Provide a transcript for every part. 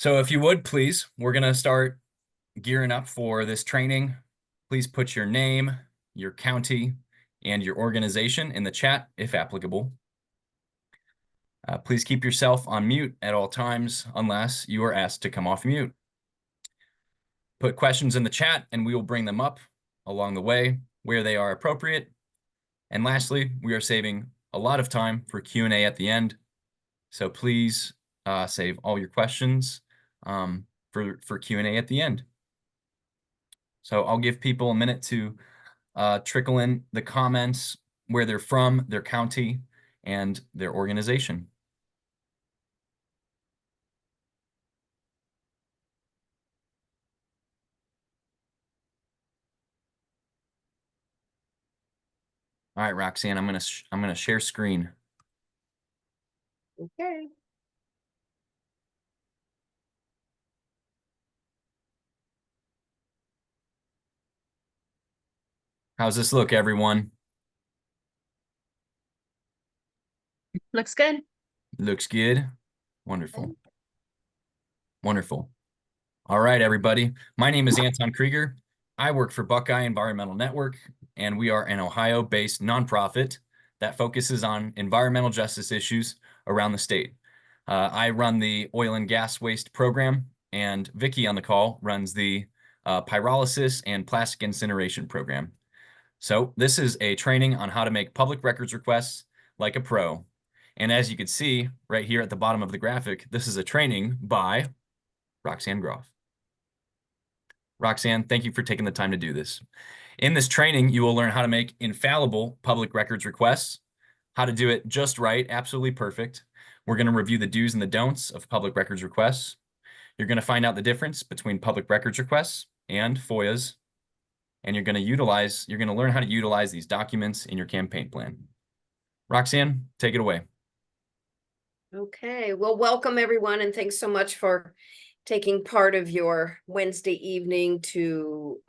So if you would, please, we're going to start gearing up for this training. Please put your name, your county, and your organization in the chat if applicable. Please keep yourself on mute at all times unless you are asked to come off mute. Put questions in the chat and we will bring them up along the way where they are appropriate. And lastly, we are saving a lot of time for Q&A at the end. So please save all your questions for Q&A at the end. So I'll give people a minute to trickle in the comments where they're from, their county, and their organization. All right, Roxanne, I'm gonna share screen. Okay. How's this look, everyone? Looks good. Looks good. Wonderful. Wonderful. All right, everybody. My name is Anton Krieger. I work for Buckeye Environmental Network, and we are an Ohio-based nonprofit that focuses on environmental justice issues around the state. I run the oil and gas waste program, and Vicky on the call runs the pyrolysis and plastic incineration program. So this is a training on how to make public records requests like a pro. And as you can see right here at the bottom of the graphic, this is a training by Roxanne Groff. Roxanne, thank you for taking the time to do this. In this training, you will learn how to make infallible public records requests, how to do it just right, absolutely perfect. We're going to review the do's and the don'ts of public records requests. You're going to find out the difference between public records requests and FOIAs, and you're going to learn how to utilize these documents in your campaign plan. Roxanne, take it away. Okay, well, welcome everyone, and thanks so much for taking part of your Wednesday evening to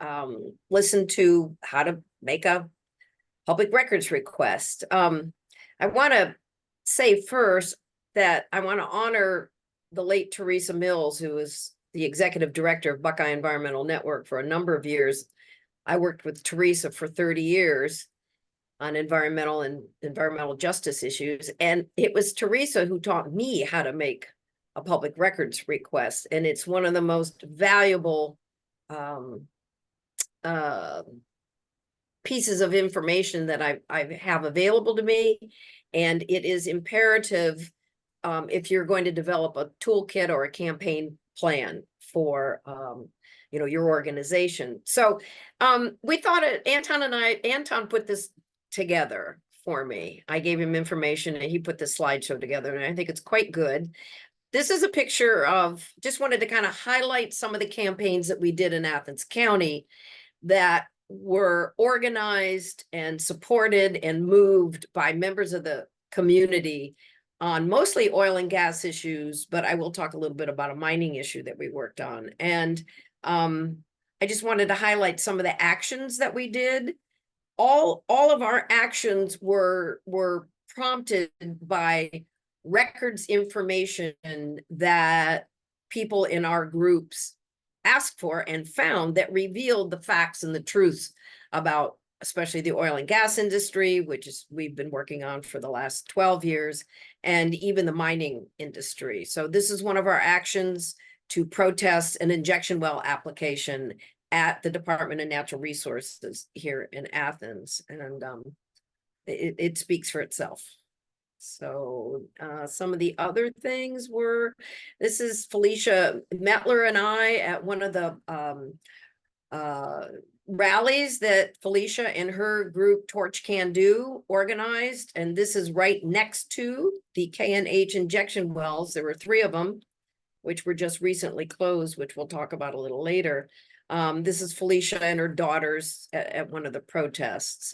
listen to how to make a public records request. I want to say first that I want to honor the late Teresa Mills, who was the executive director of Buckeye Environmental Network for a number of years. I worked with Teresa for 30 years on environmental and environmental justice issues. And it was Teresa who taught me how to make a public records request. And it's one of the most valuable pieces of information that I have available to me. And it is imperative if you're going to develop a toolkit or a campaign plan for your organization. So we thought Anton put this together for me. I gave him information and he put this slideshow together, and I think it's quite good. This is a picture of, just wanted to kind of highlight some of the campaigns that we did in Athens County that were organized and supported and moved by members of the community on mostly oil and gas issues, but I will talk a little bit about a mining issue that we worked on. And I just wanted to highlight some of the actions that we did. All of our actions were prompted by records information that people in our groups asked for and found that revealed the facts and the truths about especially the oil and gas industry, which is we've been working on for the last 12 years, and even the mining industry. So this is one of our actions to protest an injection well application at the Department of Natural Resources here in Athens, and it speaks for itself. So some of the other things were, this is Felicia Metler and I at one of the rallies that Felicia and her group Torch Can Do organized, and this is right next to the K&H injection wells. There were 3 of them, which were just recently closed, which we'll talk about a little later. This is Felicia and her daughters at one of the protests.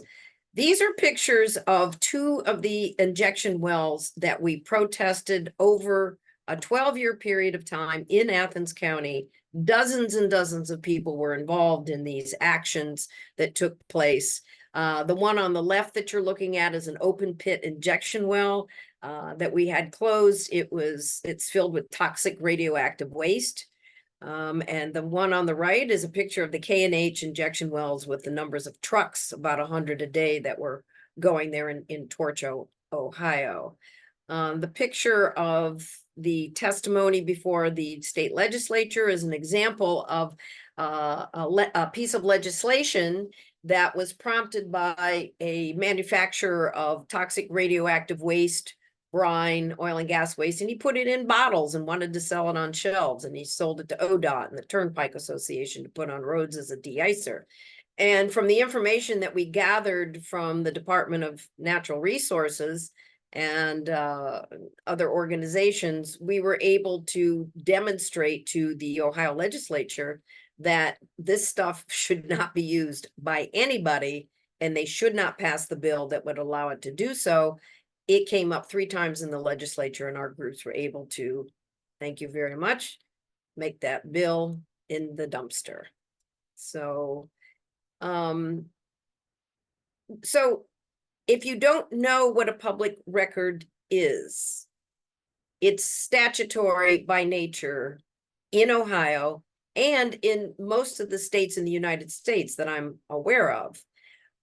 These are pictures of 2 of the injection wells that we protested over a 12-year period of time in Athens County. Dozens and dozens of people were involved in these actions that took place. The one on the left that you're looking at is an open pit injection well that we had closed. It's filled with toxic radioactive waste. And the one on the right is a picture of the K&H injection wells with the numbers of trucks, about 100 a day, that were going there in Torch, Ohio. The picture of the testimony before the state legislature is an example of a piece of legislation that was prompted by a manufacturer of toxic radioactive waste, brine, oil and gas waste, and he put it in bottles and wanted to sell it on shelves, and he sold it to ODOT and the Turnpike Association to put on roads as a de-icer. And from the information that we gathered from the Department of Natural Resources and other organizations, we were able to demonstrate to the Ohio legislature that this stuff should not be used by anybody, and they should not pass the bill that would allow it to do so. It came up 3 times in the legislature, and our groups were able to, thank you very much, make that bill in the dumpster. So, if you don't know what a public record is, it's statutory by nature in Ohio and in most of the states in the United States that I'm aware of.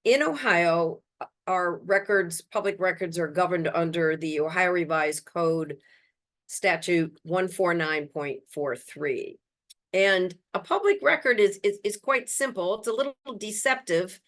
In Ohio, our records, public records, are governed under the Ohio Revised Code Statute 149.43. And a public record is quite simple. It's a little deceptive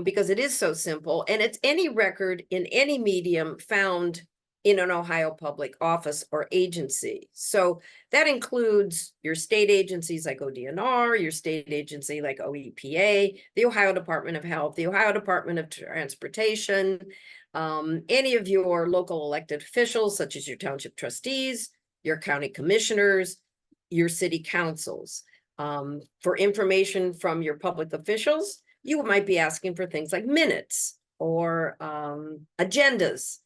because it is so simple, and it's any record in any medium found in an Ohio public office or agency. So that includes your state agencies like ODNR, your state agency like OEPA, the Ohio Department of Health, the Ohio Department of Transportation, any of your local elected officials, such as your township trustees, your county commissioners, your city councils. For information from your public officials, you might be asking for things like minutes or agendas.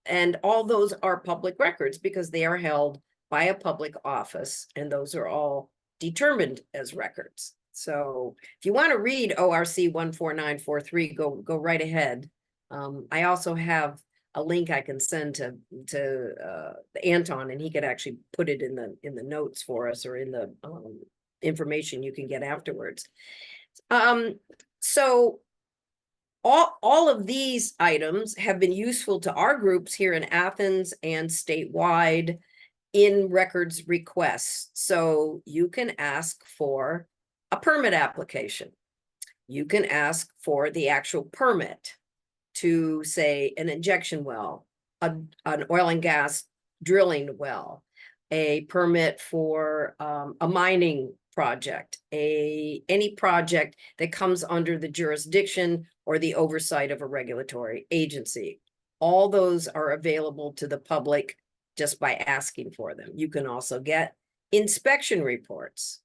And all those are public records because they are held by a public office, and those are all determined as records. So if you want to read ORC 14943, go right ahead. I also have a link I can send to Anton, and he could actually put it in the notes for us, or in the information you can get afterwards. So all of these items have been useful to our groups here in Athens and statewide in records requests. So you can ask for a permit application. You can ask for the actual permit to, say, an injection well, an oil and gas drilling well, a permit for a mining project, any project that comes under the jurisdiction or the oversight of a regulatory agency. All those are available to the public just by asking for them. You can also get inspection reports.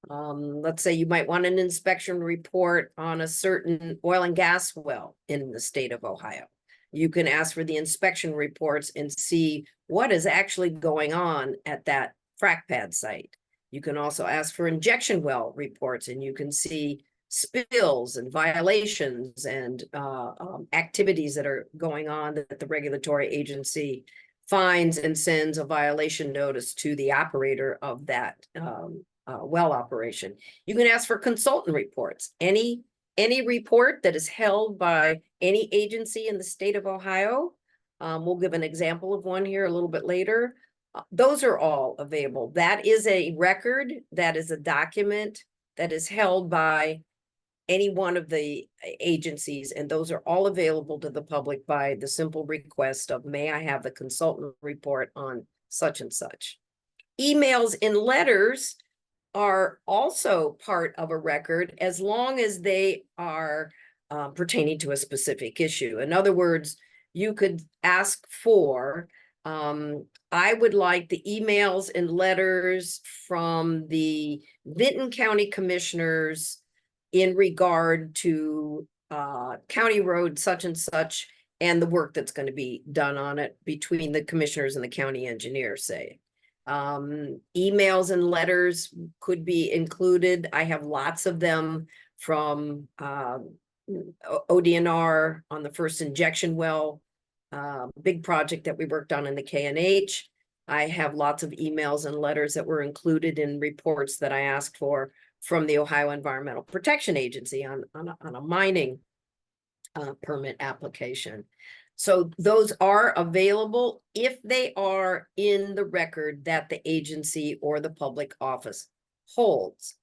Let's say you might want an inspection report on a certain oil and gas well in the state of Ohio. You can ask for the inspection reports and see what is actually going on at that frac pad site. You can also ask for injection well reports, and you can see spills and violations and activities that are going on that the regulatory agency finds and sends a violation notice to the operator of that well operation. You can ask for consultant reports. Any report that is held by any agency in the state of Ohio, we'll give an example of one here a little bit later. Those are all available. That is a record, that is a document that is held by any one of the agencies, and those are all available to the public by the simple request of, may I have the consultant report on such and such. Emails and letters are also part of a record as long as they are pertaining to a specific issue. In other words, you could ask for, I would like the emails and letters from the Vinton County Commissioners in regard to county road such and such, and the work that's going to be done on it between the commissioners and the county engineer, say. Emails and letters could be included. I have lots of them from ODNR on the first injection well, big project that we worked on in the KNH. I have lots of emails and letters that were included in reports that I asked for from the Ohio Environmental Protection Agency on a mining permit application. So those are available if they are in the record that the agency or the public office holds.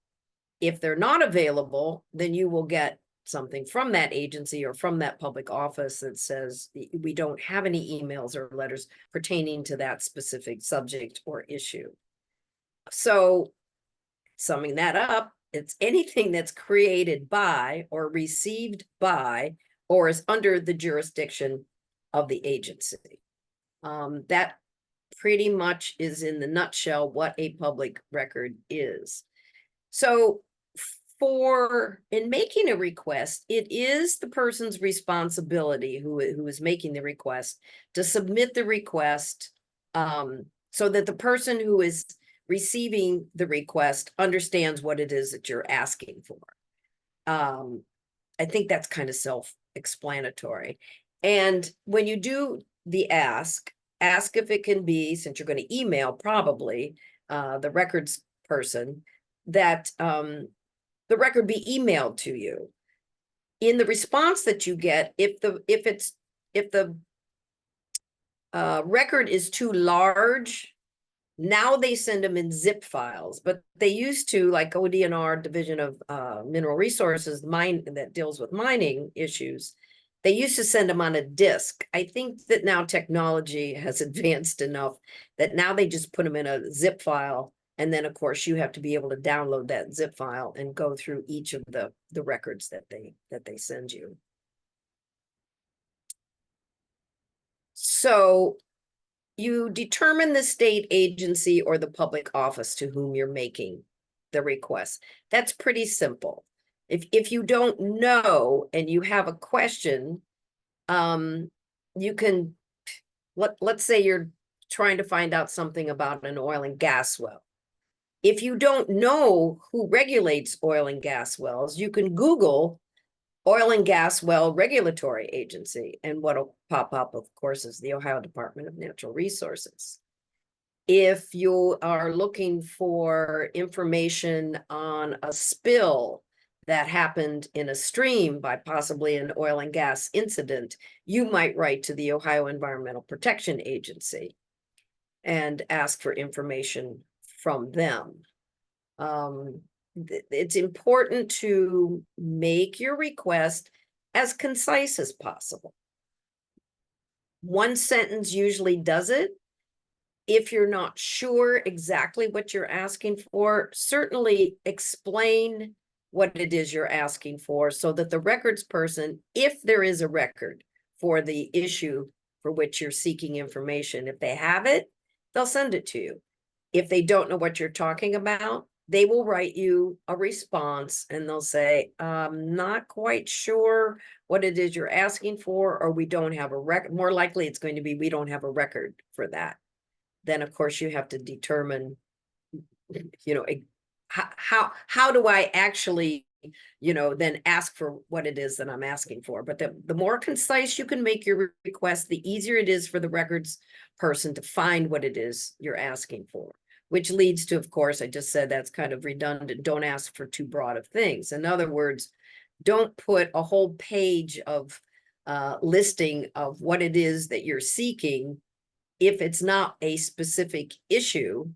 If they're not available, then you will get something from that agency or from that public office that says we don't have any emails or letters pertaining to that specific subject or issue. So summing that up, it's anything that's created by or received by or is under the jurisdiction of the agency. That pretty much is in the nutshell what a public record is. So in making a request, it is the person's responsibility who is making the request to submit the request so that the person who is receiving the request understands what it is that you're asking for. I think that's kind of self-explanatory. And when you do the ask if it can be, since you're going to email probably the records person, that the record be emailed to you. In the response that you get, if the record is too large, now they send them in zip files, but they used to, like ODNR, Division of Mineral Resources, that deals with mining issues, they used to send them on a disk. I think that now technology has advanced enough that now they just put them in a zip file. And then, of course, you have to be able to download that zip file and go through each of the records that they send you. So you determine the state agency or the public office to whom you're making the request. That's pretty simple. If you don't know and you have a question, you can, let's say you're trying to find out something about an oil and gas well. If you don't know who regulates oil and gas wells, you can Google oil and gas well regulatory agency, and what'll pop up, of course, is the Ohio Department of Natural Resources. If you are looking for information on a spill that happened in a stream by possibly an oil and gas incident, you might write to the Ohio Environmental Protection Agency and ask for information from them. It's important to make your request as concise as possible. One sentence usually does it. If you're not sure exactly what you're asking for, certainly explain what it is you're asking for so that the records person, if there is a record for the issue for which you're seeking information, if they have it, they'll send it to you. If they don't know what you're talking about, they will write you a response and they'll say, I'm not quite sure what it is you're asking for, or we don't have a record. More likely it's going to be, we don't have a record for that. Then of course you have to determine, how do I actually, then ask for what it is that I'm asking for. But the more concise you can make your request, the easier it is for the records person to find what it is you're asking for. Which leads to, of course, I just said that's kind of redundant. Don't ask for too broad of things. In other words, don't put a whole page of listing of what it is that you're seeking if it's not a specific issue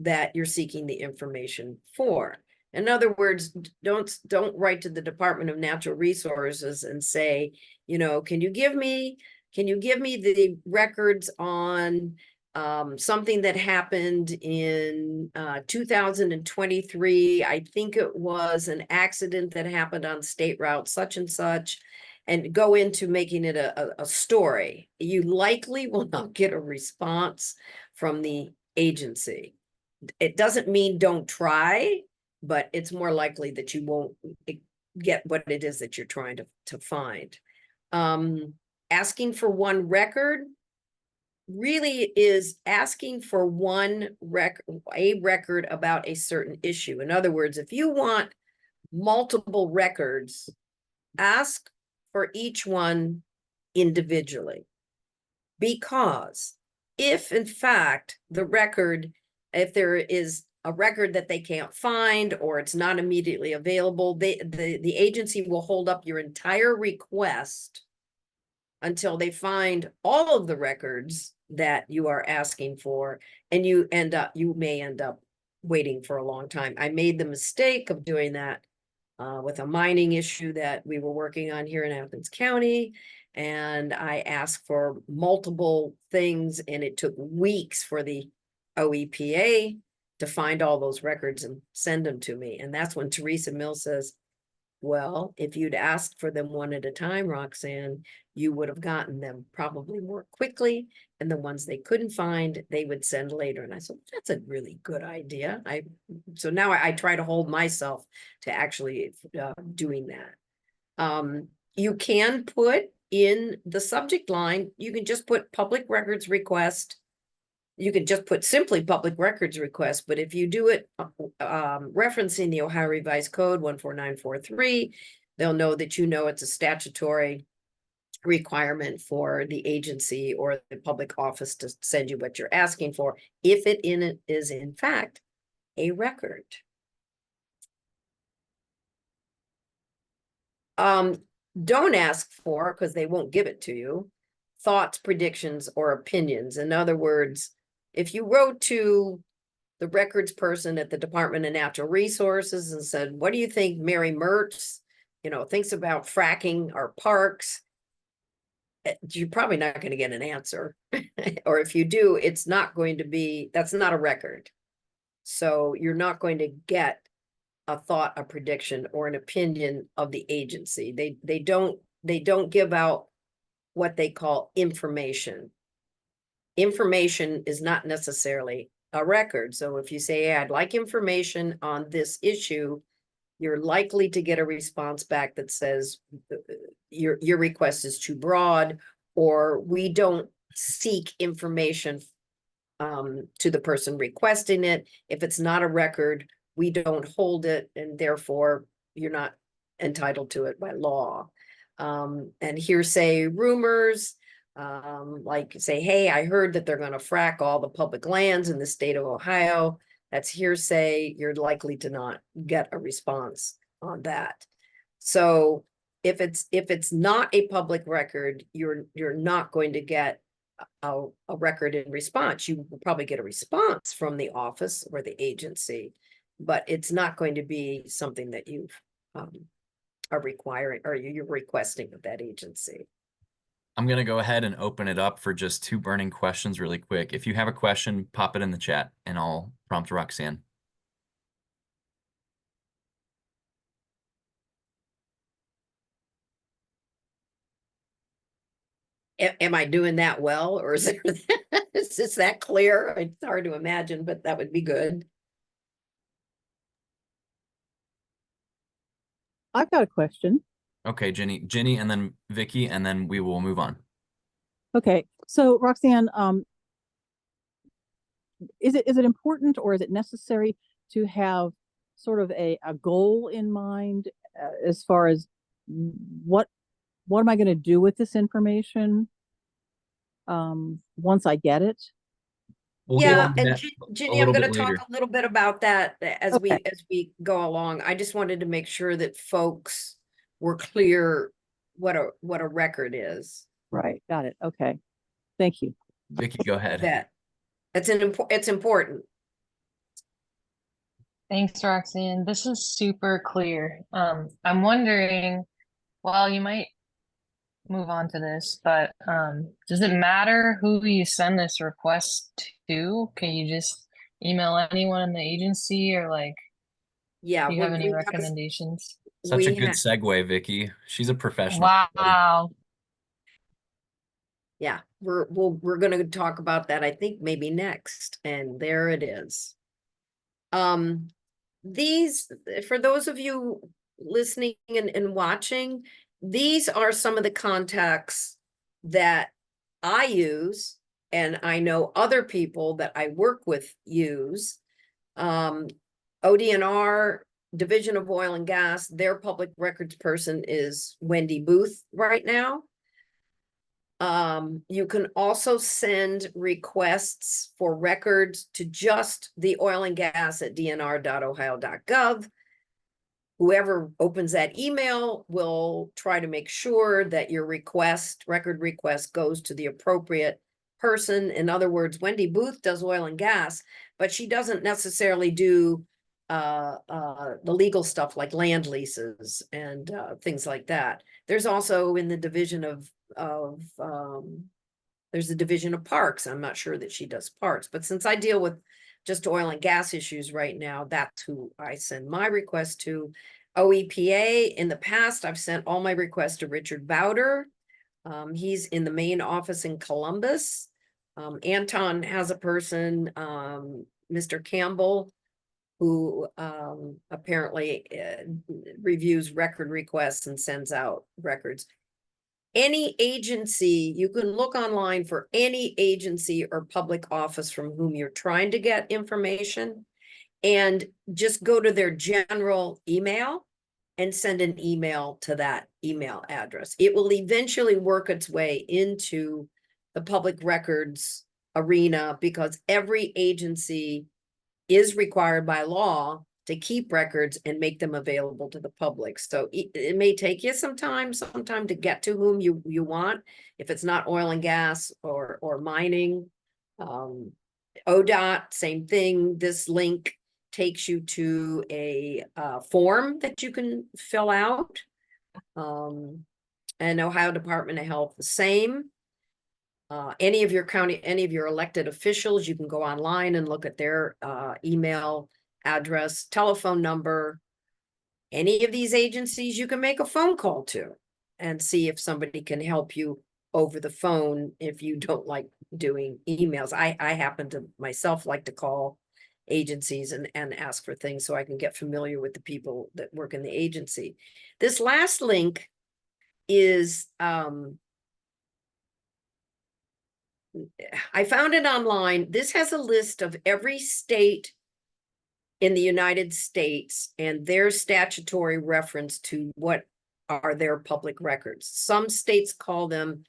that you're seeking the information for. In other words, don't write to the Department of Natural Resources and say, can you give me the records on something that happened in 2023. I think it was an accident that happened on State Route such and such, and go into making it a story. You likely will not get a response from the agency. It doesn't mean don't try, but it's more likely that you won't get what it is that you're trying to find. Asking for one record really is asking for a record about a certain issue. In other words, if you want multiple records ask for each one individually. Because if in fact the record, if there is a record that they can't find or it's not immediately available, the agency will hold up your entire request until they find all of the records that you are asking for, and you may end up waiting for a long time. I made the mistake of doing that with a mining issue that we were working on here in Athens County. And I asked for multiple things, and it took weeks for the OEPA to find all those records and send them to me. And that's when Teresa Mills says, well, if you'd asked for them one at a time, Roxanne, you would have gotten them probably more quickly. And the ones they couldn't find, they would send later. And I said, that's a really good idea. So now I try to hold myself to actually doing that. You can put in the subject line, you can just put public records request. You can just put simply public records request, but if you do it referencing the Ohio Revised Code 14943, they'll know that you know it's a statutory requirement for the agency or the public office to send you what you're asking for, if it is in fact a record. Don't ask for, because they won't give it to you, thoughts, predictions, or opinions. In other words, if you wrote to the records person at the Department of Natural Resources and said, what do you think Mary Mertz, thinks about fracking our parks? You're probably not going to get an answer. Or if you do, it's not going to be, that's not a record. So you're not going to get a thought, a prediction, or an opinion of the agency. They don't give out what they call information. Information is not necessarily a record. So if you say, hey, I'd like information on this issue, you're likely to get a response back that says your request is too broad, or we don't seek information to the person requesting it. If it's not a record, we don't hold it, and therefore you're not entitled to it by law. And hearsay rumors, like say, hey, I heard that they're going to frack all the public lands in the state of Ohio. That's hearsay. You're likely to not get a response on that. So if it's not a public record, you're not going to get a record in response. You will probably get a response from the office or the agency, but it's not going to be something that you are requiring or you're requesting of that agency. I'm going to go ahead and open it up for just 2 burning questions really quick. If you have a question, pop it in the chat and I'll prompt Roxanne. Am I doing that well, or is this that clear? It's hard to imagine, but that would be good. I've got a question. Okay, Ginny, and then Vicky, and then we will move on. Okay, so Roxanne, is it important, or is it necessary to have sort of a goal in mind as far as what am I going to do with this information once I get it? We'll get Yeah, into and that Ginny, a I'm little going bit to talk later. a little bit about that as Okay. we go along. I just wanted to make sure that folks were clear what a record is. Right, got it. Okay, thank you. Vicky, go ahead. That it's important. Thanks, Roxanne. This is super clear. I'm wondering, well, you might move on to this, but does it matter who you send this request to? Can you just email anyone in the agency, or like, Yeah, do you have any we recommendations? Such a we good ha- segue, Vicky. She's a professional. everybody. Wow. yeah, we're going to talk about that, I think maybe next, and there it is. These, for those of you listening and watching, these are some of the contacts that I use, and I know other people that I work with use. ODNR Division of Oil and Gas, their public records person is Wendy Booth right now. You can also send requests for records to just the oil and gas at dnr.ohio.gov. Whoever opens that email will try to make sure that your record request goes to the appropriate person. In other words, Wendy Booth does oil and gas, but she doesn't necessarily do the legal stuff like land leases and things like that. There's also in the division of there's a division of parks. I'm not sure that she does parks, but since I deal with just oil and gas issues right now, that's who I send my request to. OEPA, in the past, I've sent all my requests to Richard Bowder. He's in the main office in Columbus. Anton has a person, Mr. Campbell, who apparently reviews record requests and sends out records. Any agency, you can look online for any agency or public office from whom you're trying to get information, and just go to their general email and send an email to that email address. It will eventually work its way into the public records arena because every agency is required by law to keep records and make them available to the public. So it may take you some time to get to whom you want. If it's not oil and gas or mining, ODOT, same thing. This link takes you to a form that you can fill out. And Ohio Department of Health, the same. Any of your elected officials, you can go online and look at their email address, telephone number. Any of these agencies you can make a phone call to and see if somebody can help you over the phone if you don't like doing emails. I happen to myself like to call agencies and ask for things so I can get familiar with the people that work in the agency. This last link is I found it online. This has a list of every state in the United States and their statutory reference to what are their public records. Some states call them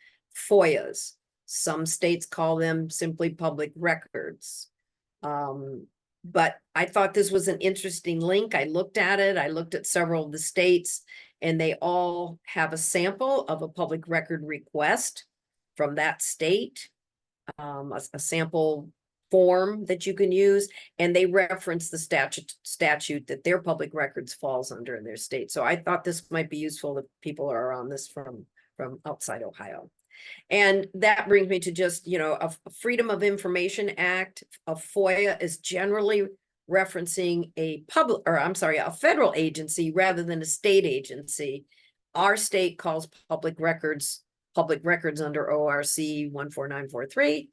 FOIAs. Some states call them simply public records. But I thought this was an interesting link. I looked at it. I looked at several of the states, and they all have a sample of a public record request from that state, a sample form that you can use, and they reference the statute that their public records falls under in their state. So I thought this might be useful if people are on this from outside Ohio. And that brings me to just, a Freedom of Information Act. A FOIA is generally referencing a federal agency rather than a state agency. Our state calls public records under ORC 14943.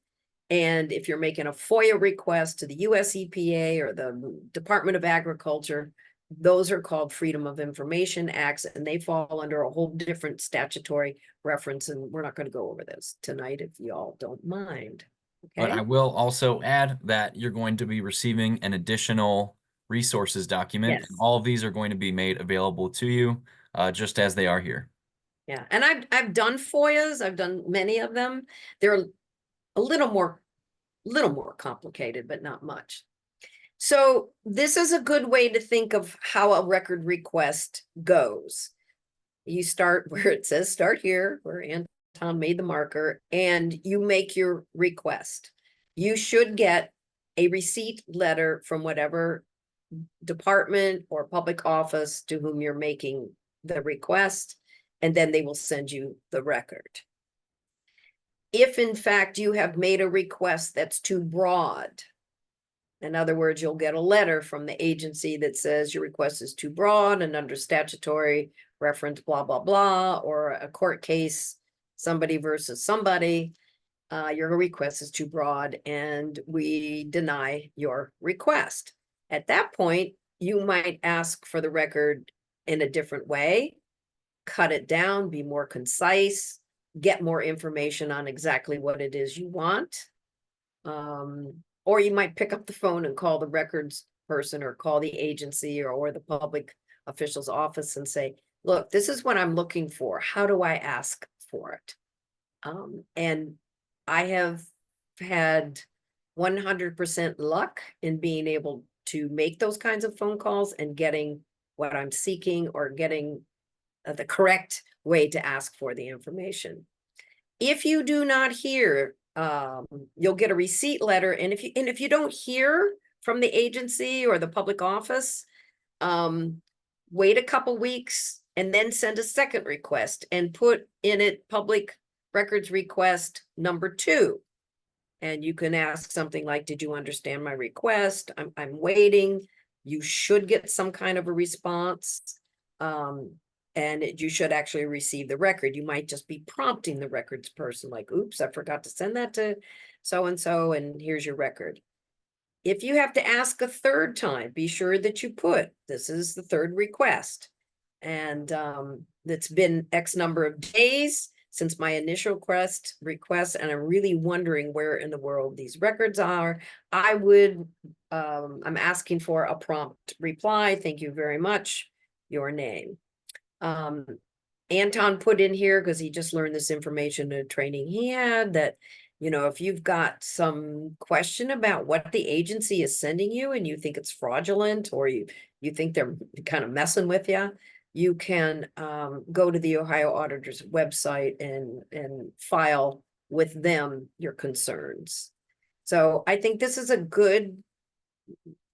And if you're making a FOIA request to the US EPA or the Department of Agriculture, those are called Freedom of Information Acts, and they fall under a whole different statutory reference. And we're not going to go over this tonight if you all don't mind. But I will also add that you're going to be receiving an additional resources document. Yes. And all of these are going to be made available to you just as they are here. Yeah, and I've done FOIAs. I've done many of them. They're a little more complicated, but not much. So this is a good way to think of how a record request goes. You start where it says start here, where Anton made the marker, and you make your request. You should get a receipt letter from whatever department or public office to whom you're making the request, and then they will send you the record. If in fact you have made a request that's too broad, in other words, you'll get a letter from the agency that says your request is too broad and under statutory reference, blah, blah, blah, or a court case, somebody versus somebody, your request is too broad and we deny your request. At that point, you might ask for the record in a different way, cut it down, be more concise, get more information on exactly what it is you want. Or you might pick up the phone and call the records person or call the agency or the public official's office and say, look, this is what I'm looking for. How do I ask for it? And I have had 100% luck in being able to make those kinds of phone calls and getting what I'm seeking or getting the correct way to ask for the information. If you do not hear, you'll get a receipt letter. And if you don't hear from the agency or the public office, wait a couple weeks and then send a second request and put in it public records request number 2. And you can ask something like, did you understand my request? I'm waiting. You should get some kind of a response. And you should actually receive the record. You might just be prompting the records person like, oops, I forgot to send that to so-and-so, and here's your record. If you have to ask a third time, be sure that you put, this is the third request. And it's been X number of days since my initial request, and I'm really wondering where in the world these records are. I'm asking for a prompt reply. Thank you very much. Your name. Anton put in here, because he just learned this information in a training he had, that, you know, if you've got some question about what the agency is sending you and you think it's fraudulent, or you think they're kind of messing with you, you can go to the Ohio Auditor's website and file with them your concerns. So I think this is a good,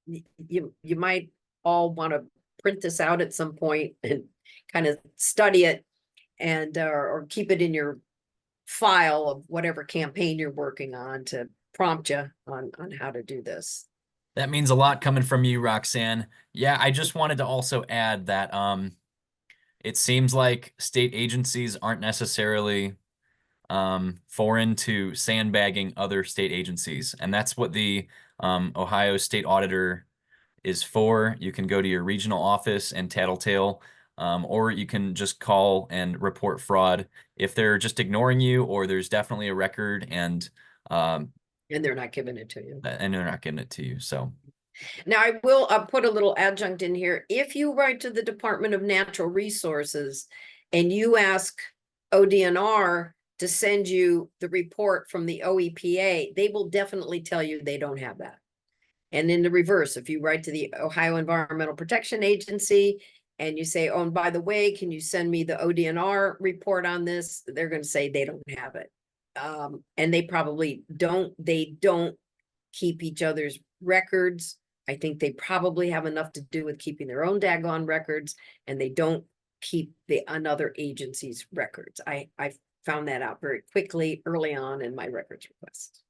you might all want to print this out at some point and kind of study it and or keep it in your file of whatever campaign you're working on to prompt you on how to do this. That means a lot coming from you, Roxanne. Yeah, I just wanted to also add that it seems like state agencies aren't necessarily foreign to sandbagging other state agencies. And that's what the Ohio State Auditor is for. You can go to your regional office and tattletale, or you can just call and report fraud if they're just ignoring you, or there's definitely a record and they're not giving it to you. And they're not giving it to you. So now I will put a little adjunct in here. If you write to the Department of Natural Resources and you ask ODNR to send you the report from the OEPA, they will definitely tell you they don't have that. And in the reverse, if you write to the Ohio Environmental Protection Agency and you say, oh, and by the way, can you send me the ODNR report on this? They're going to say they don't have it. And they probably don't. They don't keep each other's records. I think they probably have enough to do with keeping their own daggone records, and they don't keep another agency's records. I found that out very quickly early on in my records request.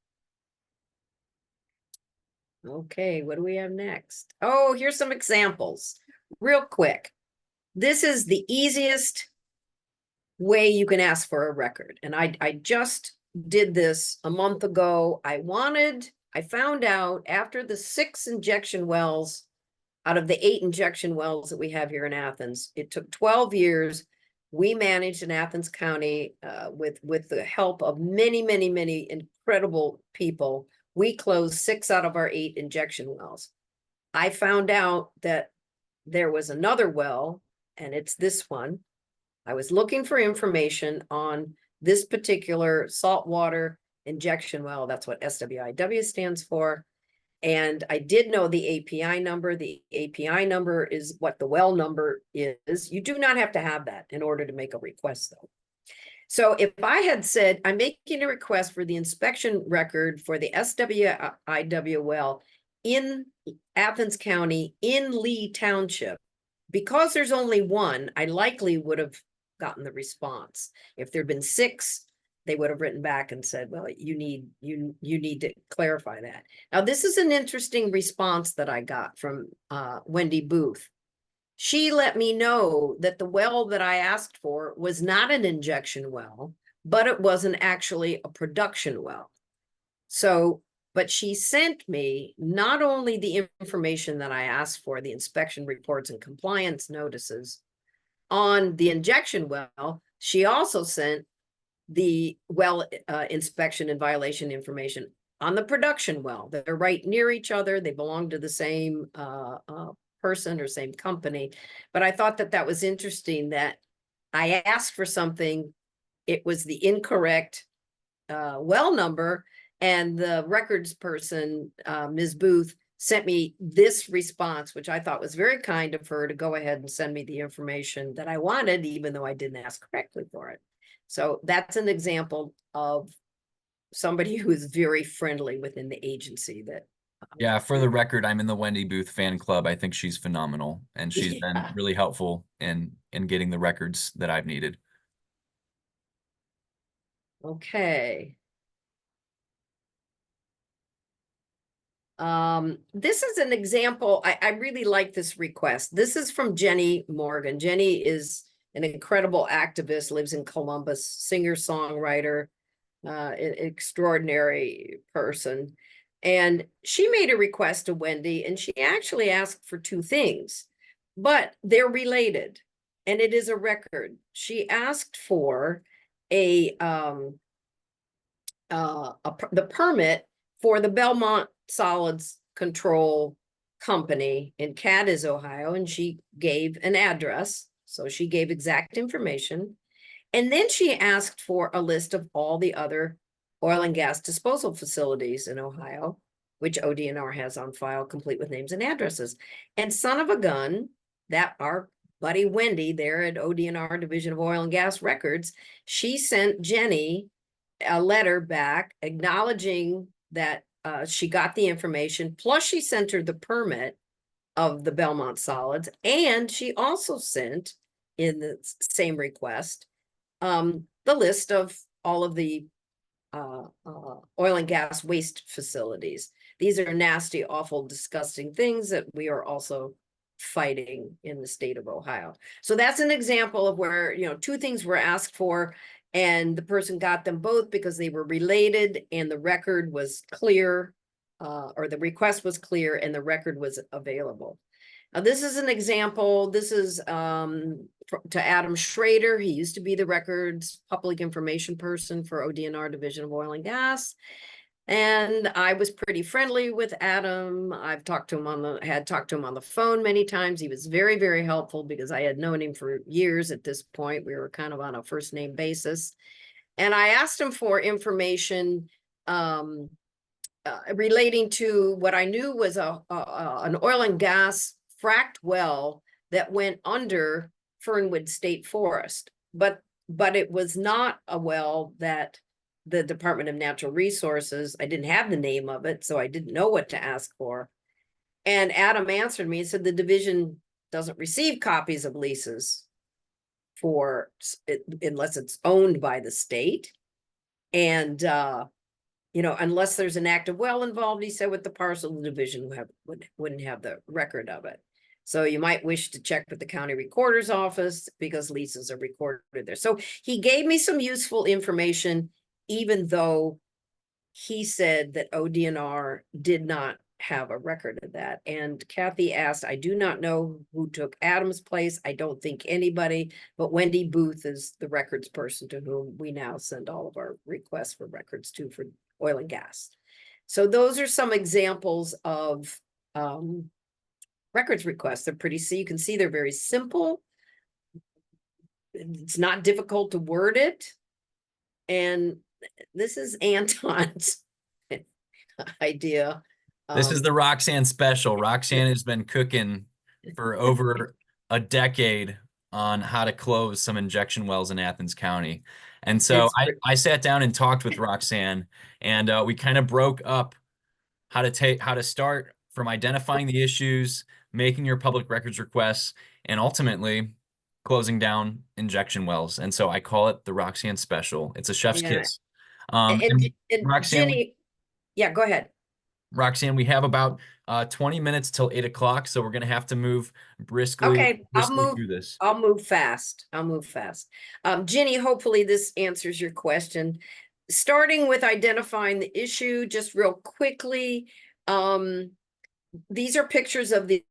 Okay, what do we have next? Oh, here's some examples real quick. This is the easiest way you can ask for a record. And I just did this a month ago. I found out after the 6 injection wells out of the 8 injection wells that we have here in Athens, it took 12 years. We managed in Athens County with the help of many, many, many incredible people. We closed 6 out of our 8 injection wells. I found out that there was another well, and it's this one. I was looking for information on this particular saltwater injection well. That's what SWIW stands for. And I did know the API number. The API number is what the well number is. You do not have to have that in order to make a request, though. So if I had said, I'm making a request for the inspection record for the SWIW well in Athens County in Lee Township, because there's only one, I likely would have gotten the response. If there'd been 6, they would have written back and said, well, you need to clarify that. Now, this is an interesting response that I got from Wendy Booth. She let me know that the well that I asked for was not an injection well, but it wasn't actually a production well. So, but she sent me not only the information that I asked for, the inspection reports and compliance notices on the injection well, she also sent the well inspection and violation information on the production well. They're right near each other. They belong to the same person or same company. But I thought that that was interesting that I asked for something, it was the incorrect well number, and the records person, Ms. Booth, sent me this response, which I thought was very kind of her to go ahead and send me the information that I wanted, even though I didn't ask correctly for it. So that's an example of somebody who is very friendly within the agency that. Yeah, for the record, I'm in the Wendy Booth fan club. I think she's phenomenal, and she's been Yeah. really helpful in getting the records that I've needed. Okay. This is an example. I really like this request. This is from Jenny Morgan. Jenny is an incredible activist, lives in Columbus, singer-songwriter, extraordinary person. And she made a request to Wendy, and she actually asked for two things, but they're related, and it is a record. She asked for the permit for the Belmont Solids Control Company in Cadiz, Ohio, and she gave an address. So she gave exact information. And then she asked for a list of all the other oil and gas disposal facilities in Ohio, which ODNR has on file, complete with names and addresses. And son of a gun, that our buddy Wendy there at ODNR Division of Oil and Gas Records, she sent Jenny a letter back acknowledging that she got the information, plus she sent her the permit of the Belmont Solids, and she also sent in the same request the list of all of the oil and gas waste facilities. These are nasty, awful, disgusting things that we are also fighting in the state of Ohio. So that's an example of where, you know, two things were asked for, and the person got them both because they were related and the record was clear, or the request was clear and the record was available. Now, this is an example. This is to Adam Schrader. He used to be the records public information person for ODNR Division of Oil and Gas. And I was pretty friendly with Adam. I've talked to him had talked to him on the phone many times. He was very, very helpful because I had known him for years at this point. We were kind of on a first name basis. And I asked him for information relating to what I knew was an oil and gas fracked well that went under Fernwood State Forest. But it was not a well that the Department of Natural Resources, I didn't have the name of it, so I didn't know what to ask for. And Adam answered me and said the division doesn't receive copies of leases for it unless it's owned by the state. And you know, unless there's an active well involved, he said, with the parcel, the division wouldn't have the record of it. So you might wish to check with the county recorder's office because leases are recorded there. So he gave me some useful information, even though he said that ODNR did not have a record of that. And Kathy asked, I do not know who took Adam's place. I don't think anybody, but Wendy Booth is the records person to whom we now send all of our requests for records to for oil and gas. So those are some examples of records requests. They're pretty, so you can see they're very simple. It's not difficult to word it. And this is Anton's idea. This is the Roxanne special. Roxanne has been cooking for over a decade on how to close some injection wells in Athens County. And so I sat down and talked with Roxanne, and we kind of broke up how to start from identifying the issues, making your public records requests, and ultimately closing down injection wells. And so I call it the Roxanne special. It's a chef's kiss. And Roxanne, Jenny, yeah, go ahead. Roxanne, we have about 20 minutes till 8 o'clock, so we're gonna have to move briskly, Okay, through this. I'll move fast. Ginny, hopefully this answers your question. Starting with identifying the issue, just real quickly. These are pictures of the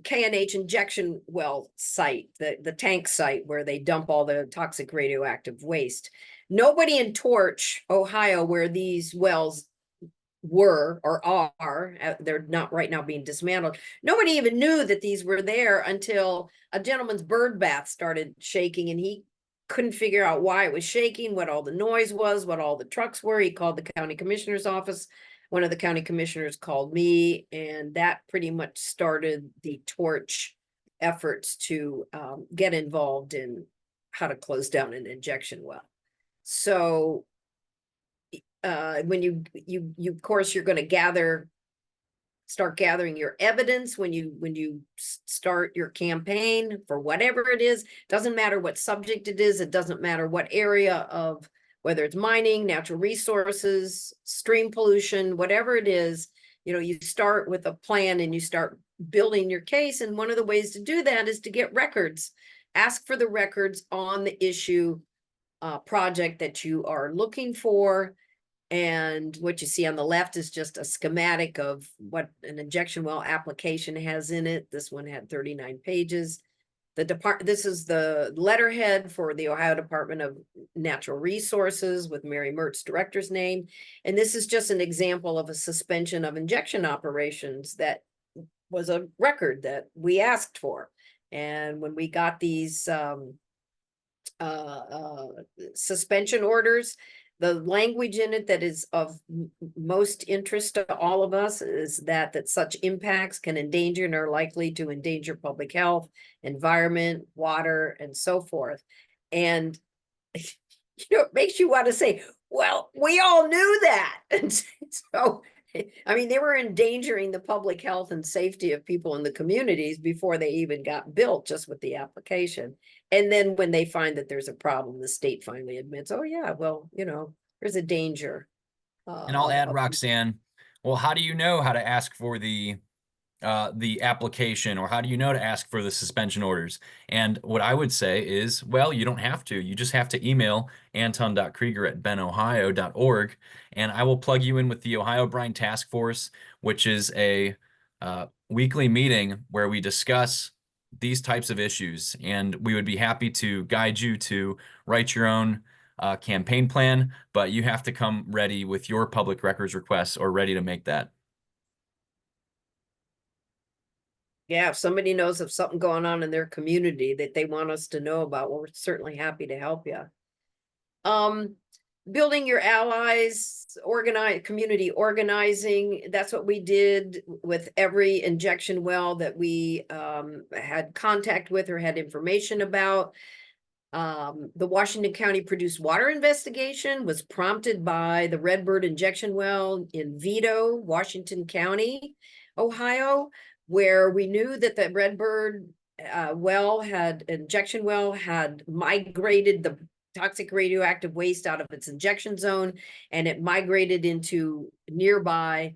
K&H injection well site, the tank site where they dump all the toxic radioactive waste. Nobody in Torch, Ohio, where these wells were or are, they're not right now being dismantled. Nobody even knew that these were there until a gentleman's bird bath started shaking, and he couldn't figure out why it was shaking, what all the noise was, what all the trucks were. He called the county commissioner's office. One of the county commissioners called me, and that pretty much started the torch efforts to get involved in how to close down an injection well. So when you of course, you're going to start gathering your evidence when you start your campaign for whatever it is. Doesn't matter what subject it is. It doesn't matter what area of, whether it's mining, natural resources, stream pollution, whatever it is. You start with a plan and you start building your case. And one of the ways to do that is to get records. Ask for the records on the issue project that you are looking for. And what you see on the left is just a schematic of what an injection well application has in it. This one had 39 pages. This is the letterhead for the Ohio Department of Natural Resources with Mary Mertz, director's name. And this is just an example of a suspension of injection operations that was a record that we asked for. And when we got these suspension orders, the language in it that is of most interest to all of us is that such impacts can endanger and are likely to endanger public health, environment, water, and so forth. And it makes you want to say, well, we all knew that. And so, I mean, they were endangering the public health and safety of people in the communities before they even got built, just with the application. And then when they find that there's a problem, the state finally admits, oh yeah, well, there's a danger. And I'll add, Roxanne, well, how do you know how to ask for the application, or how do you know to ask for the suspension orders? And what I would say is, well, you don't have to. You just have to email anton.krieger@benohio.org, and I will plug you in with the Ohio Brine Task Force, which is a weekly meeting where we discuss these types of issues. And we would be happy to guide you to write your own campaign plan, but you have to come ready with your public records requests or ready to make that. Yeah, if somebody knows of something going on in their community that they want us to know about, well, we're certainly happy to help you. Building your allies, community organizing. That's what we did with every injection well that we had contact with or had information about. The Washington County produced water investigation was prompted by the Redbird injection well in Vito, Washington County, Ohio, where we knew that the Redbird injection well had migrated the toxic radioactive waste out of its injection zone, and it migrated into nearby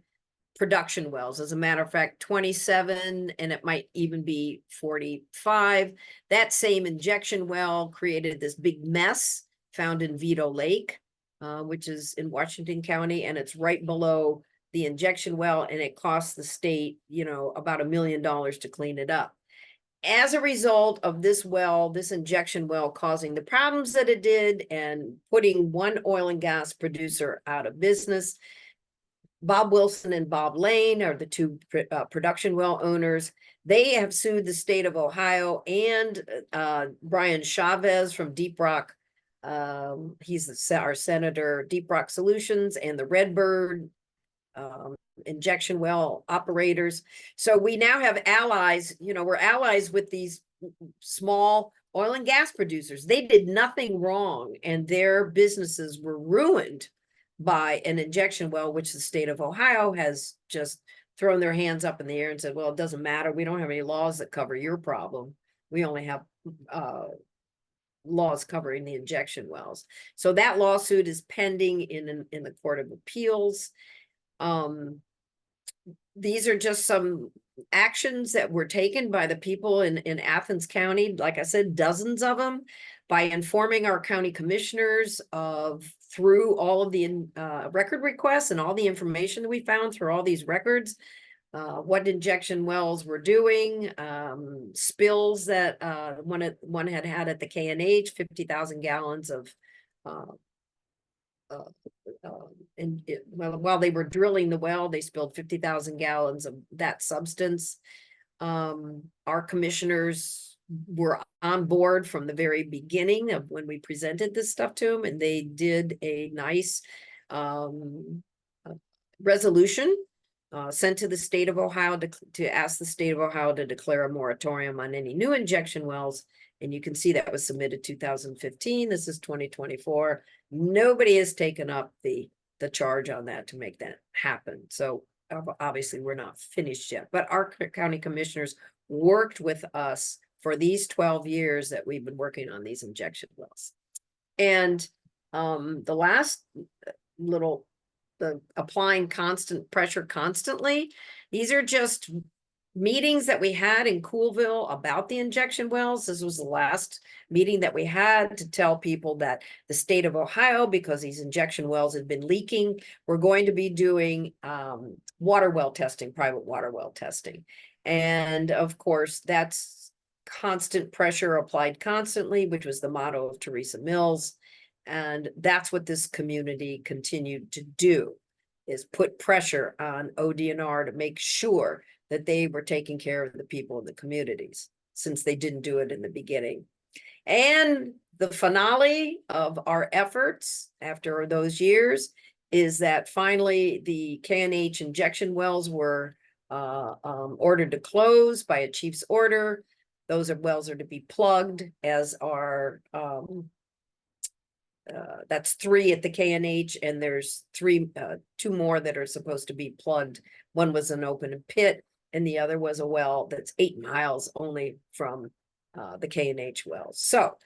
production wells. As a matter of fact, 27, and it might even be 45. That same injection well created this big mess found in Vito Lake, which is in Washington County, and it's right below the injection well, and it costs the state, about $1 million to clean it up. As a result of this injection well causing the problems that it did and putting one oil and gas producer out of business, Bob Wilson and Bob Lane are the two production well owners. They have sued the state of Ohio and Brian Chavez from Deep Rock. He's our senator, Deep Rock Solutions, and the Redbird injection well operators. So we now have allies. We're allies with these small oil and gas producers. They did nothing wrong, and their businesses were ruined by an injection well, which the state of Ohio has just thrown their hands up in the air and said, well, it doesn't matter. We don't have any laws that cover your problem. We only have laws covering the injection wells. So that lawsuit is pending in the Court of Appeals. These are just some actions that were taken by the people in Athens County. Like I said, dozens of them, by informing our county commissioners through all of the record requests and all the information that we found through all these records, what injection wells were doing, spills that one had at the K&H, 50,000 gallons of while they were drilling the well, they spilled 50,000 gallons of that substance. Our commissioners were on board from the very beginning of when we presented this stuff to them, and they did a nice resolution sent to the state of Ohio to ask the state of Ohio to declare a moratorium on any new injection wells. And you can see that was submitted 2015. This is 2024. Nobody has taken up the charge on that to make that happen. So obviously we're not finished yet, but our county commissioners worked with us for these 12 years that we've been working on these injection wells. And the last little, the applying constant pressure constantly, these are just meetings that we had in Coolville about the injection wells. This was the last meeting that we had to tell people that the state of Ohio, because these injection wells had been leaking, we're going to be doing water well testing, private water well testing. And of course, that's constant pressure applied constantly, which was the motto of Teresa Mills. And that's what this community continued to do, is put pressure on ODNR to make sure that they were taking care of the people in the communities, since they didn't do it in the beginning. And the finale of our efforts after those years is that finally the KNH injection wells were ordered to close by a chief's order. Those wells are to be plugged, as are that's 3 at the KNH, and there's 2 more that are supposed to be plugged. One was an open pit, and the other was a well that's 8 miles only from the KNH wells. So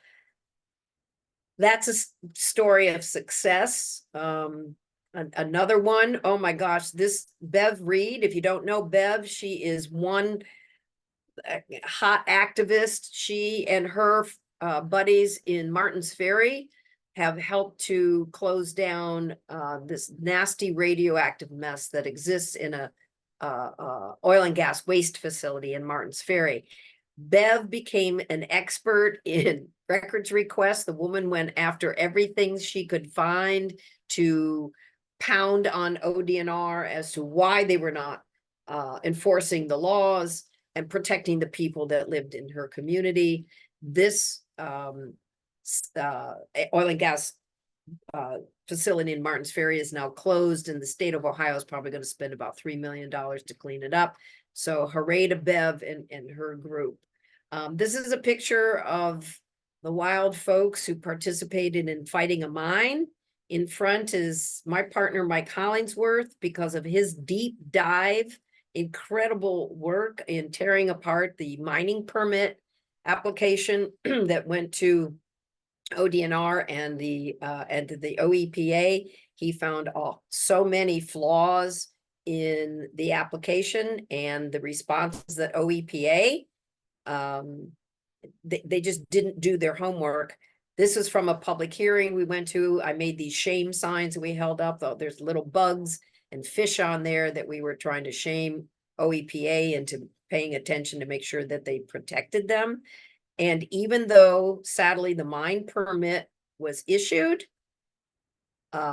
that's a story of success. Another one, oh my gosh, this Bev Reed, if you don't know Bev, she is one hot activist. She and her buddies in Martins Ferry have helped to close down this nasty radioactive mess that exists in a oil and gas waste facility in Martins Ferry. Bev became an expert in records requests. The woman went after everything she could find to pound on ODNR as to why they were not enforcing the laws and protecting the people that lived in her community. This oil and gas facility in Martins Ferry is now closed, and the state of Ohio is probably going to spend about $3 million to clean it up. So hooray to Bev and her group. This is a picture of the wild folks who participated in fighting a mine. In front is my partner, Mike Hollingsworth, because of his deep dive, incredible work in tearing apart the mining permit application that went to ODNR and the OEPA. He found so many flaws in the application and the responses that OEPA, they just didn't do their homework. This is from a public hearing we went to. I made these shame signs that we held up. Though there's little bugs and fish on there that we were trying to shame OEPA into paying attention to make sure that they protected them. And even though, sadly, the mine permit was issued,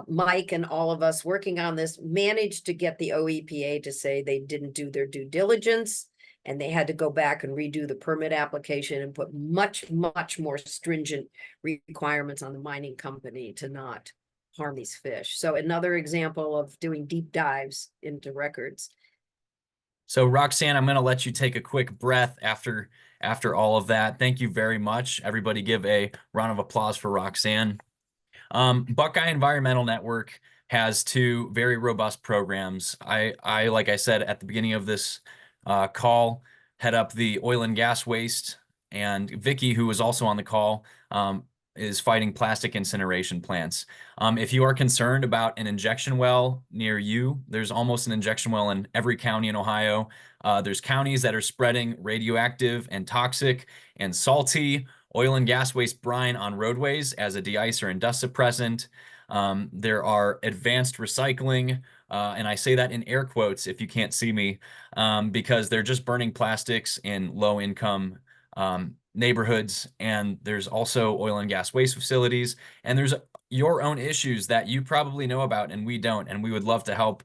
Mike and all of us working on this managed to get the OEPA to say they didn't do their due diligence, and they had to go back and redo the permit application and put much, much more stringent requirements on the mining company to not harm these fish. So another example of doing deep dives into records. So Roxanne, I'm going to let you take a quick breath after all of that. Thank you very much. Everybody give a round of applause for Roxanne. Buckeye Environmental Network has 2 very robust programs. I like I said at the beginning of this call, head up the oil and gas waste, and Vicky, who was also on the call, is fighting plastic incineration plants. If you are concerned about an injection well near you, there's almost an injection well in every county in Ohio. There's counties that are spreading radioactive and toxic and salty oil and gas waste brine on roadways as a de-icer and dust suppressant. There are advanced recycling, and I say that in air quotes if you can't see me, because they're just burning plastics in low-income neighborhoods. And there's also oil and gas waste facilities, and there's your own issues that you probably know about and we don't, and we would love to help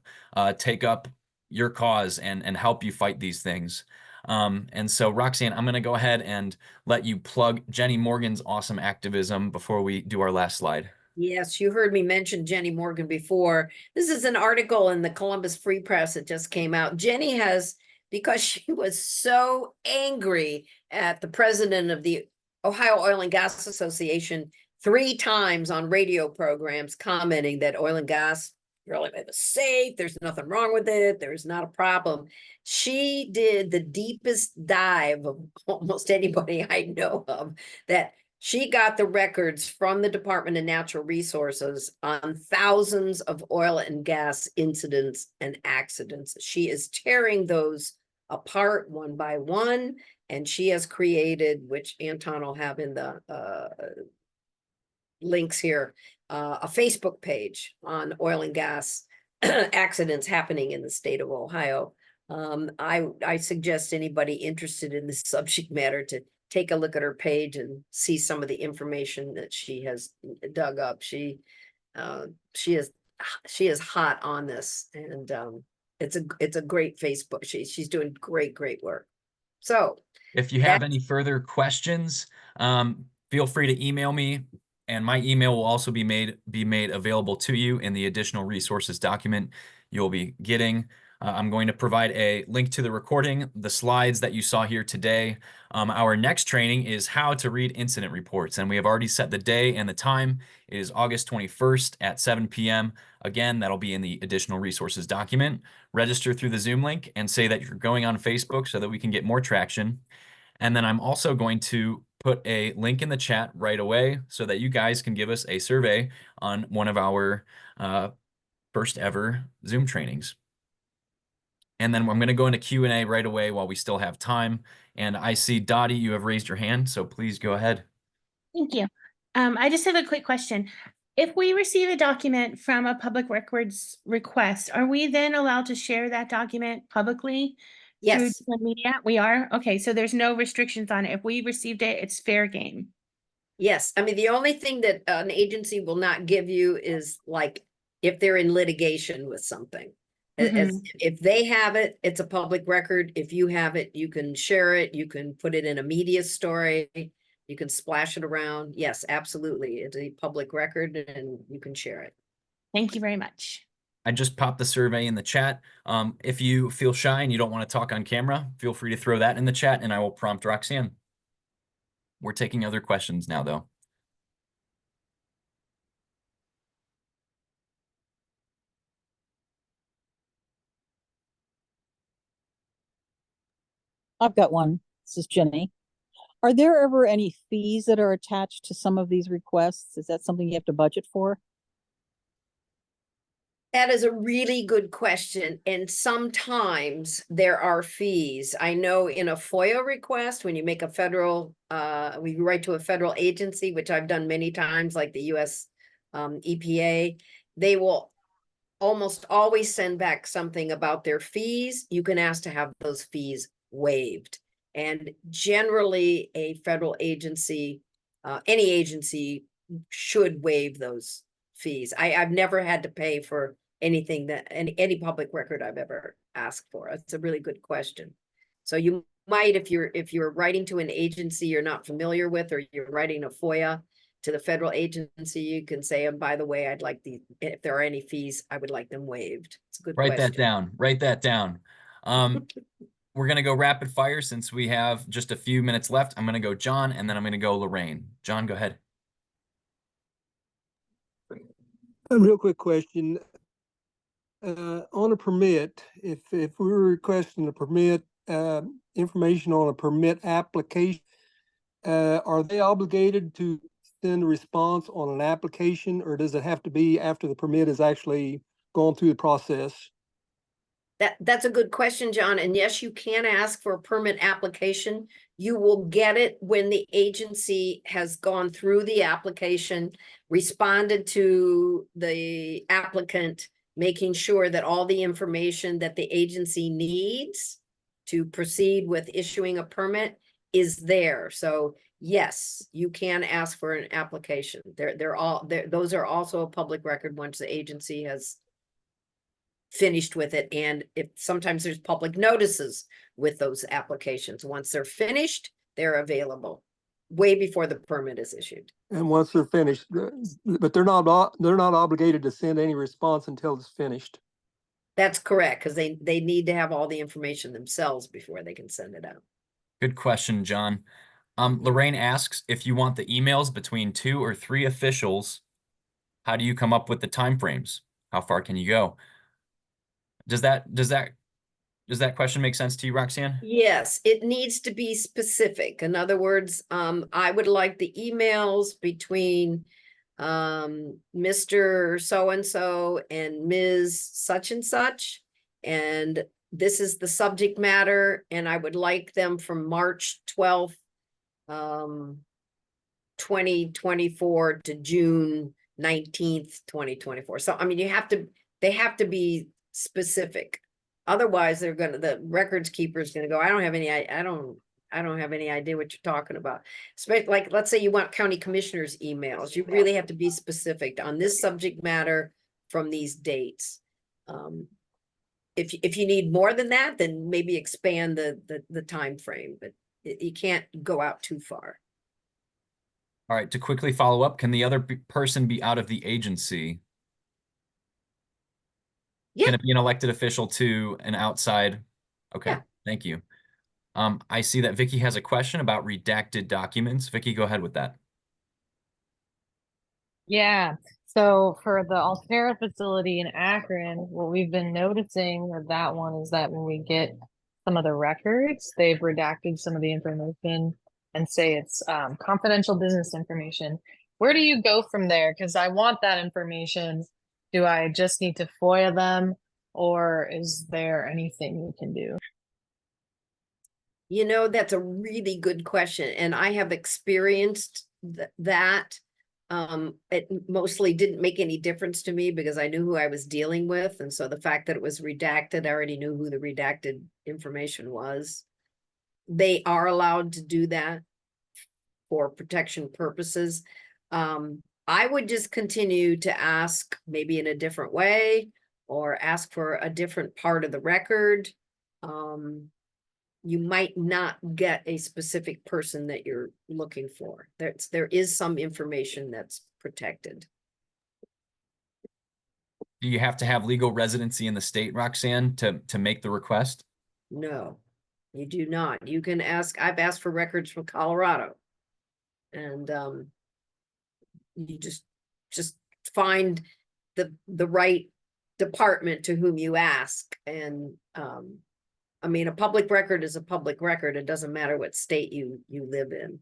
take up your cause and help you fight these things. And so, Roxanne, I'm going to go ahead and let you plug Jenny Morgan's awesome activism before we do our last slide. Yes, you heard me mention Jenny Morgan before. This is an article in the Columbus Free Press that just came out. Jenny has, because she was so angry at the president of the Ohio Oil and Gas Association 3 times on radio programs commenting that oil and gas really is safe, there's nothing wrong with it, there's not a problem. She did the deepest dive of almost anybody I know of, that she got the records from the Department of Natural Resources on thousands of oil and gas incidents and accidents. She is tearing those apart one by one, and she has created, which Anton will have in the links here, a Facebook page on oil and gas accidents happening in the state of Ohio. I suggest anybody interested in this subject matter to take a look at her page and see some of the information that she has dug up. She is hot on this, and it's a great Facebook. She's doing great work. So if you have any further questions, feel free to email me, and my email will also be made available to you in the additional resources document you'll be getting. I'm going to provide a link to the recording, the slides that you saw here today. Our next training is how to read incident reports, and we have already set the day and the time. It is August 21st at 7 p.m. Again, that'll be in the additional resources document. Register through the Zoom link and say that you're going on Facebook so that we can get more traction. And then I'm also going to put a link in the chat right away so that you guys can give us a survey on one of our first ever Zoom trainings. And then I'm going to go into Q&A right away while we still have time. And I see Dottie, you have raised your hand, so please go ahead. Thank you. I just have a quick question. If we receive a document from a public records request, are we then allowed to share that document publicly? Yes. Through the media? We are? Okay, so there's no restrictions on it. If we received it, it's fair game. Yes, I mean, the only thing that an agency will not give you is like if they're in litigation with something. If they have it, it's a public record. If you have it, you can share it. You can put it in a media story. You can splash it around. Yes, absolutely. It's a public record and you can share it. Thank you very much. I just popped the survey in the chat. If you feel shy and you don't want to talk on camera, feel free to throw that in the chat and I will prompt Roxanne. We're taking other questions now, though. I've got one. This is Jenny. Are there ever any fees that are attached to some of these requests? Is that something you have to budget for? That is a really good question. And sometimes there are fees. I know in a FOIA request, when you make a federal, we write to a federal agency, which I've done many times, like the US EPA, they will almost always send back something about their fees. You can ask to have those fees waived. And generally a federal agency, any agency should waive those fees. I've never had to pay for anything that any public record I've ever asked for. It's a really good question. So you might, if you're writing to an agency you're not familiar with, or you're writing a FOIA to the federal agency, you can say, and by the way, I'd like if there are any fees, I would like them waived. It's a good question. Write that down. Write that down. We're going to go rapid fire since we have just a few minutes left. I'm going to go John, and then I'm going to go Lorraine. John, go ahead. A real quick question. On a permit, if we were requesting a permit, information on a permit application, are they obligated to send a response on an application, or does it have to be after the permit is actually gone through the process? That's a good question, John. And yes, you can ask for a permit application. You will get it when the agency has gone through the application, responded to the applicant, making sure that all the information that the agency needs to proceed with issuing a permit is there. So Yes, you can ask for an application. Those are also a public record once the agency has finished with it. And if sometimes there's public notices with those applications, once they're finished, they're available way before the permit is issued. And once they're finished, but they're not obligated to send any response until it's finished. That's correct, because they need to have all the information themselves before they can send it out. Good question, John. Lorraine asks, if you want the emails between 2 or 3 officials, how do you come up with the timeframes? How far can you go? Does that question make sense to you, Roxanne? Yes, it needs to be specific. In other words, I would like the emails between Mr. So-and-so and Ms. Such and such. And this is the subject matter, and I would like them from March 12th, 2024 to June 19th, 2024. So, I mean, they have to be specific. Otherwise, the records keeper is gonna go, I don't have any idea what you're talking about. Especially, like, let's say you want county commissioners' emails. You really have to be specific on this subject matter from these dates. If you need more than that, then maybe expand the time frame, but you can't go out too far. All right, to quickly follow up, can the other person be out of the agency? Yeah. Can it be an elected official to an outside? Okay, Yeah. thank you. I see that Vicky has a question about redacted documents. Vicky, go ahead with that. Yeah. So for the Altera facility in Akron, what we've been noticing with that one is that when we get some of the records, they've redacted some of the information and say it's confidential business information. Where do you go from there? Because I want that information. Do I just need to FOIA them, or is there anything you can do? You know, that's a really good question, and I have experienced that. It mostly didn't make any difference to me because I knew who I was dealing with, and so the fact that it was redacted, I already knew who the redacted information was. They are allowed to do that for protection purposes. I would just continue to ask, maybe in a different way, or ask for a different part of the record. You might not get a specific person that you're looking for. There is some information that's protected. Do you have to have legal residency in the state, Roxanne, to make the request? No, you do not. You can ask, I've asked for records from Colorado. And you just find the right department to whom you ask. And I mean, a public record is a public record. It doesn't matter what state you live in.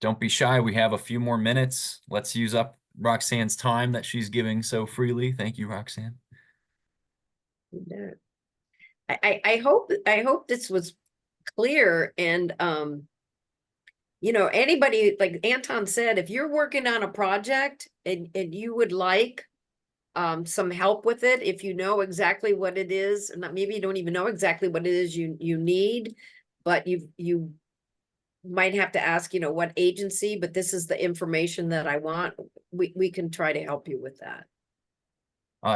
Don't be shy. We have a few more minutes. Let's use up Roxanne's time that she's giving so freely. Thank you, Roxanne. I hope this was clear. And you know, anybody, like Anton said, if you're working on a project and you would like some help with it, if you know exactly what it is, and maybe you don't even know exactly what it is you need, but you might have to ask, you know, what agency, but this is the information that I want. We can try to help you with that.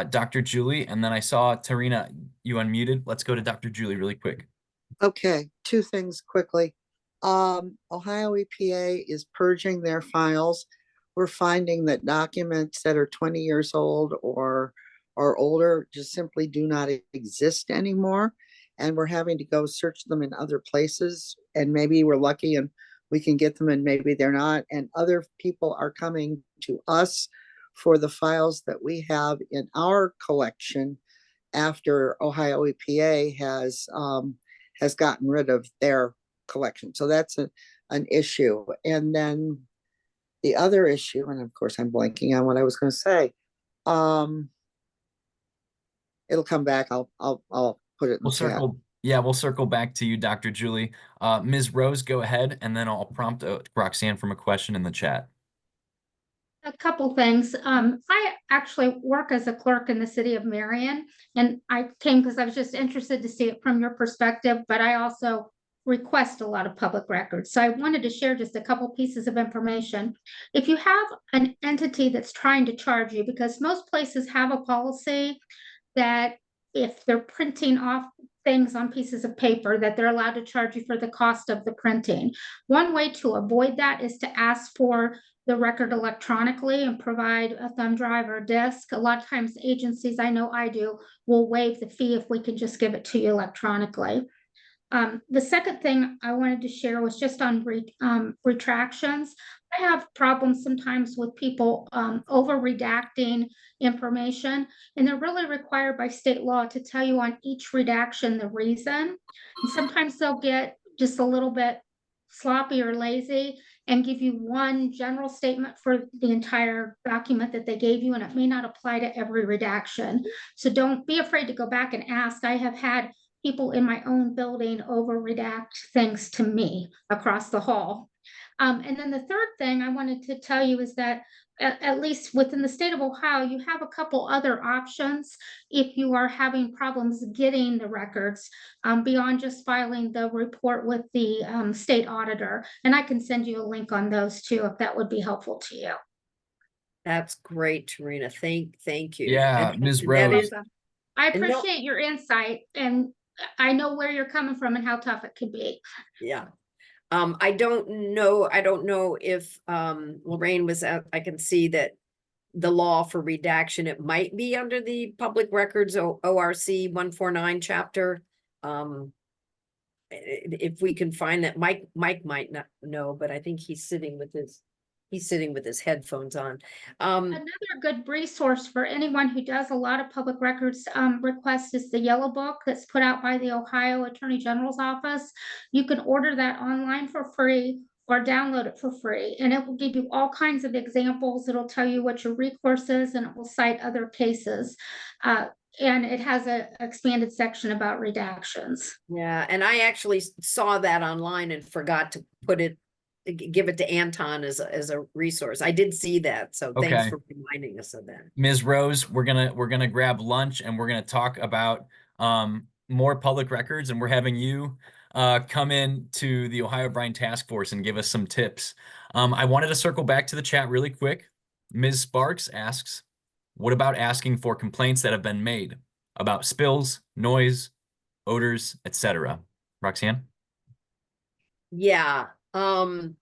Dr. Julie, and then I saw Tarina, you unmuted. Let's go to Dr. Julie really quick. Okay, two things quickly. Ohio EPA is purging their files. We're finding that documents that are 20 years old or older just simply do not exist anymore. And we're having to go search them in other places. And maybe we're lucky and we can get them and maybe they're not. And other people are coming to us for the files that we have in our collection after Ohio EPA has gotten rid of their collection. So that's an issue. And then the other issue, and of course I'm blanking on what I was going to say. It'll come back. I'll put it in the chat. We'll circle back to you, Dr. Julie. Ms. Rose, go ahead, and then I'll prompt Roxanne from a question in the chat. A couple things. I actually work as a clerk in the city of Marion, and I came because I was just interested to see it from your perspective, but I also request a lot of public records. So I wanted to share just a couple pieces of information. If you have an entity that's trying to charge you, because most places have a policy that if they're printing off things on pieces of paper, that they're allowed to charge you for the cost of the printing. One way to avoid that is to ask for the record electronically and provide a thumb drive or disk. A lot of times agencies, I know I do, will waive the fee if we can just give it to you electronically. The second thing I wanted to share was just on retractions. I have problems sometimes with people over redacting information, and they're really required by state law to tell you on each redaction the reason. And sometimes they'll get just a little bit sloppy or lazy and give you one general statement for the entire document that they gave you, and it may not apply to every redaction. So don't be afraid to go back and ask. I have had people in my own building over redact things to me across the hall. And then the third thing I wanted to tell you is that at least within the state of Ohio, you have a couple other options if you are having problems getting the records beyond just filing the report with the state auditor. And I can send you a link on those too, if that would be helpful to you. That's great, Tarina. Thank you. Yeah, And Ms. that Rose. is- I And no- appreciate your insight, and I know where you're coming from and how tough it could be. Yeah. I don't know if Lorraine was at, I can see that the law for redaction, it might be under the Public Records ORC 149 chapter. If we can find that, Mike might not know, but I think he's sitting with his headphones on. Another good resource for anyone who does a lot of public records requests is the Yellow Book that's put out by the Ohio Attorney General's office. You can order that online for free or download it for free, and it will give you all kinds of examples. It'll tell you what your recourse is, and it will cite other cases. And it has an expanded section about redactions. Yeah, and I actually saw that online and forgot to give it to Anton as a resource. I did see that, so thanks Okay. for reminding us of that. Ms. Rose, we're gonna grab lunch and we're gonna talk about more public records, and we're having you come in to the Ohio Brine Task Force and give us some tips. I wanted to circle back to the chat really quick. Ms. Sparks asks, what about asking for complaints that have been made about spills, noise, odors, etc.? Roxanne? Yeah, I'm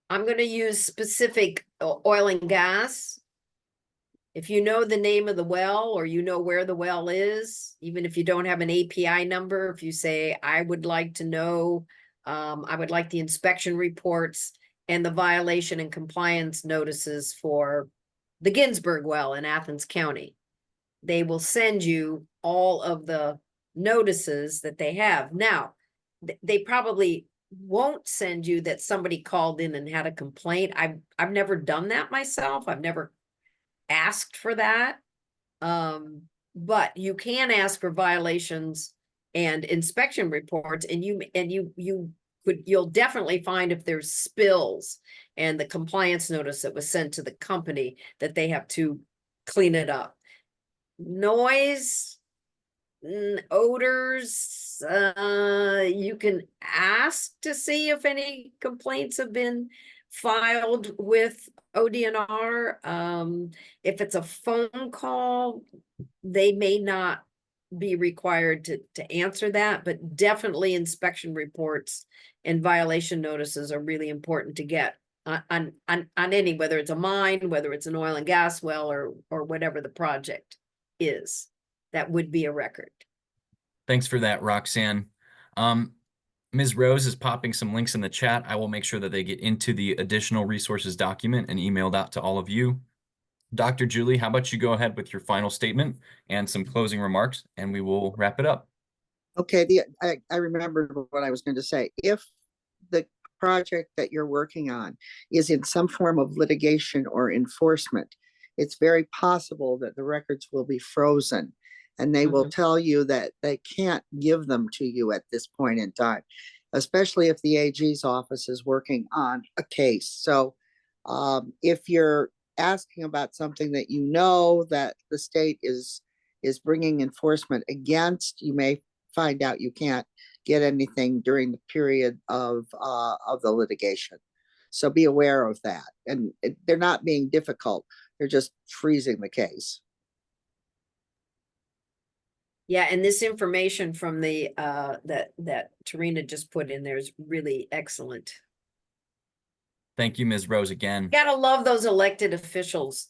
gonna use specific oil and gas. If you know the name of the well, or you know where the well is, even if you don't have an API number, if you say, I would like to know, I would like the inspection reports and the violation and compliance notices for the Ginsburg well in Athens County. They will send you all of the notices that they have. Now, they probably won't send you that somebody called in and had a complaint. I've never done that myself. I've never asked for that. But you can ask for violations and inspection reports, and you'll definitely find if there's spills and the compliance notice that was sent to the company that they have to clean it up. Noise, odors, you can ask to see if any complaints have been filed with ODNR. If it's a phone call, they may not be required to answer that, but definitely inspection reports and violation notices are really important to get on any, whether it's a mine, whether it's an oil and gas well, or whatever the project is. That would be a record. Thanks for that, Roxanne. Ms. Rose is popping some links in the chat. I will make sure that they get into the additional resources document and emailed out to all of you. Dr. Julie, how about you go ahead with your final statement and some closing remarks, and we will wrap it up. Okay, I remembered what I was going to say. If the project that you're working on is in some form of litigation or enforcement, it's very possible that the records will be frozen, and they will tell you that they can't give them to you at this point in time, especially if the AG's office is working on a case. So if you're asking about something that you know that the state is bringing enforcement against, you may find out you can't get anything during the period of the litigation. So be aware of that. And they're not being difficult. They're just freezing the case. Yeah, and this information from the that Tarina just put in there is really excellent. Thank you, Ms. Rose, again. Gotta love those elected officials.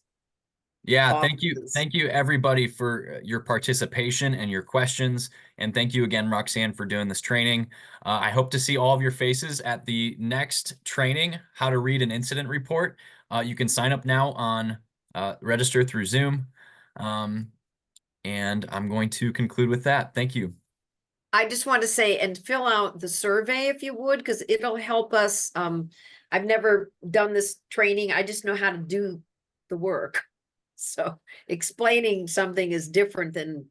Yeah, thank you. Offices. Thank you, everybody, for your participation and your questions. And thank you again, Roxanne, for doing this training. I hope to see all of your faces at the next training, How to Read an Incident Report. You can sign up now on register through Zoom. And I'm going to conclude with that. Thank you. I just want to say, and fill out the survey if you would, because it'll help us. I've never done this training. I just know how to do the work. So explaining something is different than,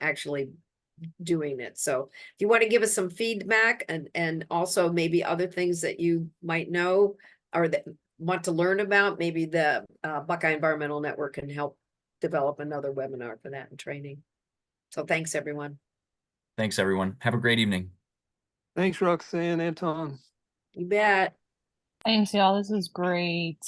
actually doing it. So if you want to give us some feedback and also maybe other things that you might know or that want to learn about, maybe the Buckeye Environmental Network can help develop another webinar for that and training. So thanks, everyone. Thanks, everyone. Have a great evening. Thanks, Roxanne, Anton. You bet. Thanks, y'all. This is great.